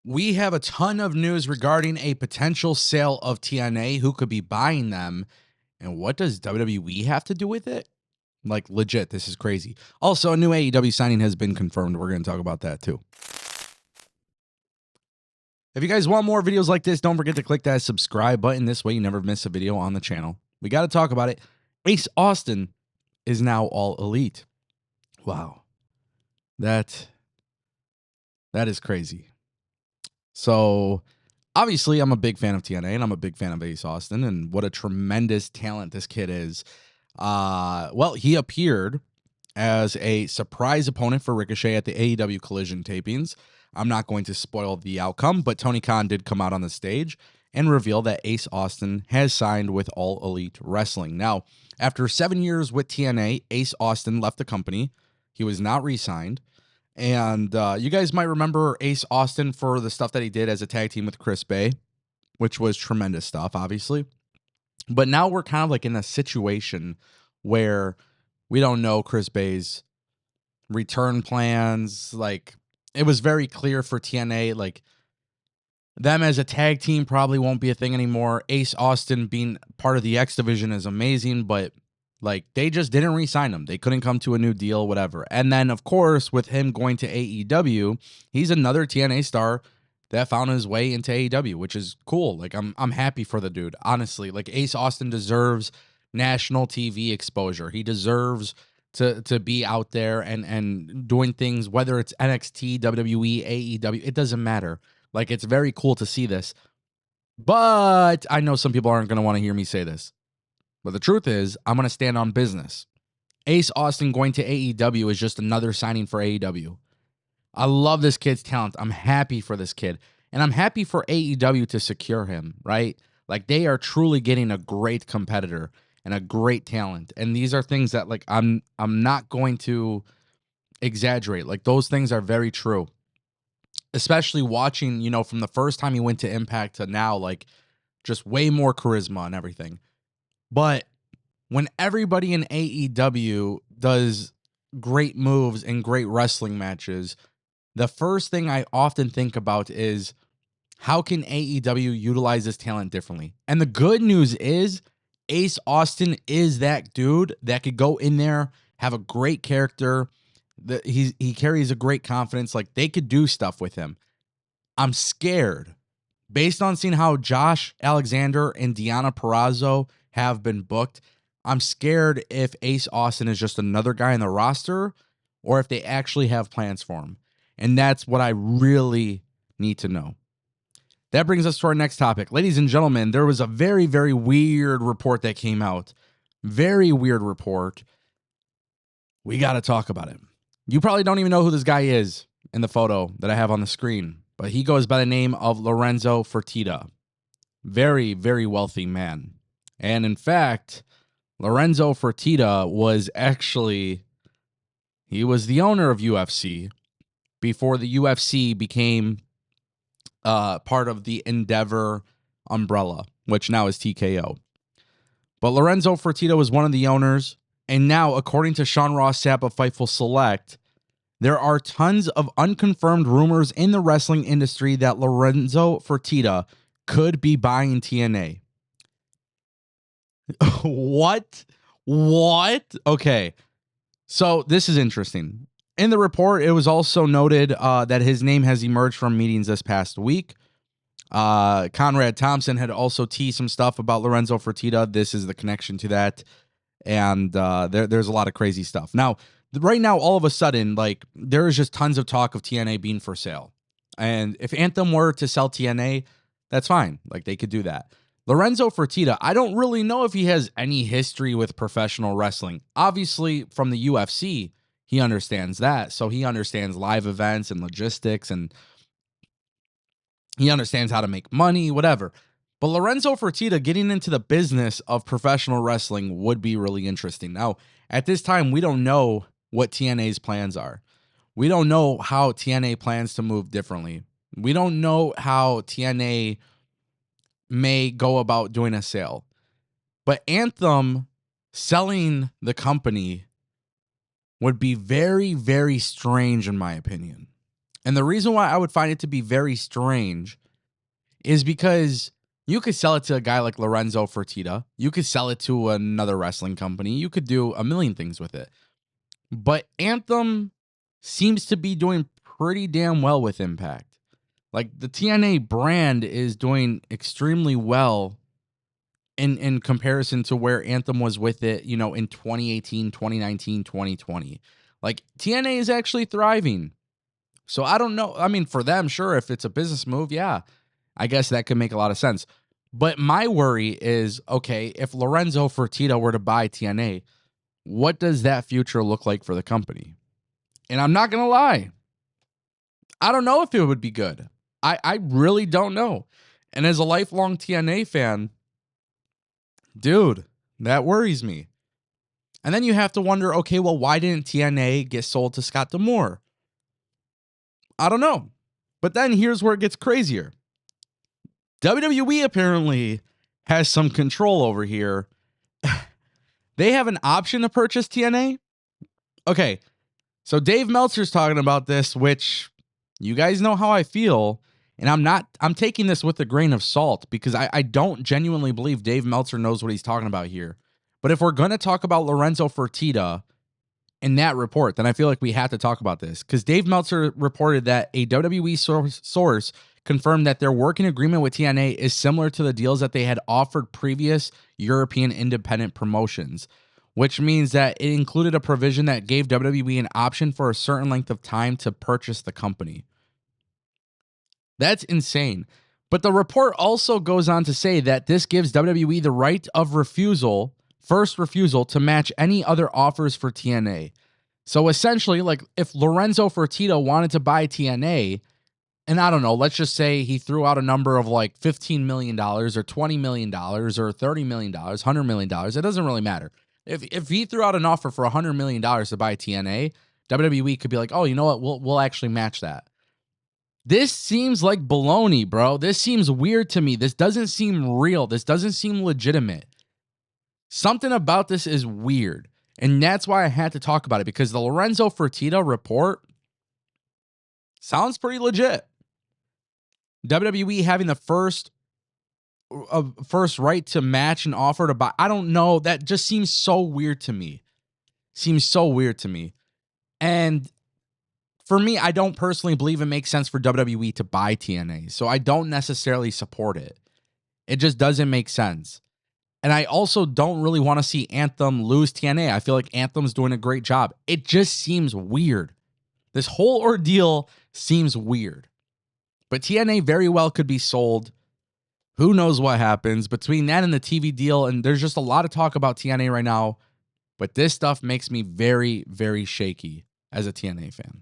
We have a ton of news regarding a potential sale of TNA, who could be buying them, and what does WWE have to do with it? Like, legit, this is crazy. Also, a new AEW signing has been confirmed. We're going to talk about that too. If you guys want more videos like this, don't forget to click that subscribe button. This way you never miss a video on the channel. We got to talk about it. Ace Austin is now all elite. Wow. That is crazy. So, obviously, I'm a big fan of TNA, and I'm a big fan of Ace Austin, and what a tremendous talent this kid is. Well, he appeared as a surprise opponent for Ricochet at the AEW Collision tapings. I'm not going to spoil the outcome, but Tony Khan did come out on the stage and reveal that Ace Austin has signed with All Elite Wrestling. Now, after 7 years with TNA, Ace Austin left the company. He was not re-signed. And you guys might remember Ace Austin for the stuff that he did as a tag team with Chris Bay, which was tremendous stuff, obviously. But now we're kind of like in a situation where we don't know Chris Bay's return plans. Like, it was very clear for TNA, like, them as a tag team probably won't be a thing anymore. Ace Austin being part of the X division is amazing, but like, they just didn't re-sign him. They couldn't come to a new deal, whatever. And then, of course, with him going to AEW, he's another TNA star that found his way into AEW, which is cool. Like, I'm happy for the dude, honestly. Like, Ace Austin deserves national TV exposure. He deserves to be out there and doing things, whether it's NXT, WWE, AEW, it doesn't matter. Like, it's very cool to see this. But I know some people aren't going to want to hear me say this. But the truth is, I'm going to stand on business. Ace Austin going to AEW is just another signing for AEW. I love this kid's talent. I'm happy for this kid. And I'm happy for AEW to secure him, right? Like, they are truly getting a great competitor and a great talent. And these are things that, like, I'm not going to exaggerate. Like, those things are very true. Especially watching, from the first time he went to Impact to now, like, just way more charisma and everything. But when everybody in AEW does great moves and great wrestling matches, the first thing I often think about is, how can AEW utilize this talent differently? And the good news is, Ace Austin is that dude that could go in there, have a great character. He carries a great confidence. Like, they could do stuff with him. I'm scared, based on seeing how Josh Alexander and Deonna Purrazzo have been booked. I'm scared if Ace Austin is just another guy in the roster, or if they actually have plans for him. And that's what I really need to know. That brings us to our next topic. Ladies and gentlemen, there was a very, very weird report that came out. Very weird report. We got to talk about it. You probably don't even know who this guy is in the photo that I have on the screen, but he goes by the name of Lorenzo Fertitta. Very, very wealthy man. And in fact, Lorenzo Fertitta was he was the owner of UFC before the UFC became part of the Endeavor umbrella, which now is TKO. But Lorenzo Fertitta was one of the owners, and now, according to Sean Ross Sapp of Fightful Select, there are tons of unconfirmed rumors in the wrestling industry that Lorenzo Fertitta could be buying TNA. What? Okay. So this is interesting. In the report, it was also noted that his name has emerged from meetings this past week. Conrad Thompson had also teased some stuff about Lorenzo Fertitta. This is the connection to that. And there's a lot of crazy stuff. Now, right now, all of a sudden, like, there is just tons of talk of TNA being for sale. And if Anthem were to sell TNA, that's fine. Like, they could do that. Lorenzo Fertitta, I don't really know if he has any history with professional wrestling. Obviously, from the UFC, he understands that. So he understands live events and logistics, and he understands how to make money, whatever. But Lorenzo Fertitta getting into the business of professional wrestling would be really interesting. Now, at this time, we don't know what TNA's plans are. We don't know how TNA plans to move differently. We don't know how TNA may go about doing a sale. But Anthem selling the company would be very, very strange, in my opinion. And the reason why I would find it to be very strange is because you could sell it to a guy like Lorenzo Fertitta. You could sell it to another wrestling company. You could do a million things with it. But Anthem seems to be doing pretty damn well with Impact. Like, the TNA brand is doing extremely well in comparison to where Anthem was with it, in 2018, 2019, 2020. Like, TNA is actually thriving. So I don't know. I mean, for them, sure, if it's a business move, yeah, I guess that could make a lot of sense. But my worry is, okay, if Lorenzo Fertitta were to buy TNA, what does that future look like for the company? And I'm not going to lie, I don't know if it would be good. I really don't know. And as a lifelong TNA fan, dude, that worries me. And then you have to wonder, okay, well, why didn't TNA get sold to Scott D'Amore? I don't know. But then here's where it gets crazier. WWE apparently has some control over here. They have an option to purchase TNA. Okay, so Dave Meltzer's talking about this, which you guys know how I feel. And I'm taking this with a grain of salt because I don't genuinely believe Dave Meltzer knows what he's talking about here. But if we're going to talk about Lorenzo Fertitta in that report, then I feel like we have to talk about this because Dave Meltzer reported that a WWE source confirmed that their working agreement with TNA is similar to the deals that they had offered previous European independent promotions, which means that it included a provision that gave WWE an option for a certain length of time to purchase the company. That's insane. But the report also goes on to say that this gives WWE the right of first refusal to match any other offers for TNA. So essentially, like, if Lorenzo Fertitta wanted to buy TNA, and I don't know, let's just say he threw out a number of like $15 million or $20 million or $30 million, $100 million, it doesn't really matter. If he threw out an offer for $100 million to buy TNA, WWE could be like, oh, you know what, we'll actually match that. This seems like baloney, bro. This seems weird to me. This doesn't seem real. This doesn't seem legitimate. Something about this is weird. And that's why I had to talk about it, because the Lorenzo Fertitta report sounds pretty legit. WWE having the first right to match an offer to buy. I don't know. That just seems so weird to me. And for me, I don't personally believe it makes sense for WWE to buy TNA, so I don't necessarily support it. It just doesn't make sense. And I also don't really want to see Anthem lose TNA. I feel like Anthem's doing a great job. It just seems weird. This whole ordeal seems weird. But TNA very well could be sold. Who knows what happens between that and the TV deal, and there's just a lot of talk about TNA right now, but this stuff makes me very, very shaky as a TNA fan.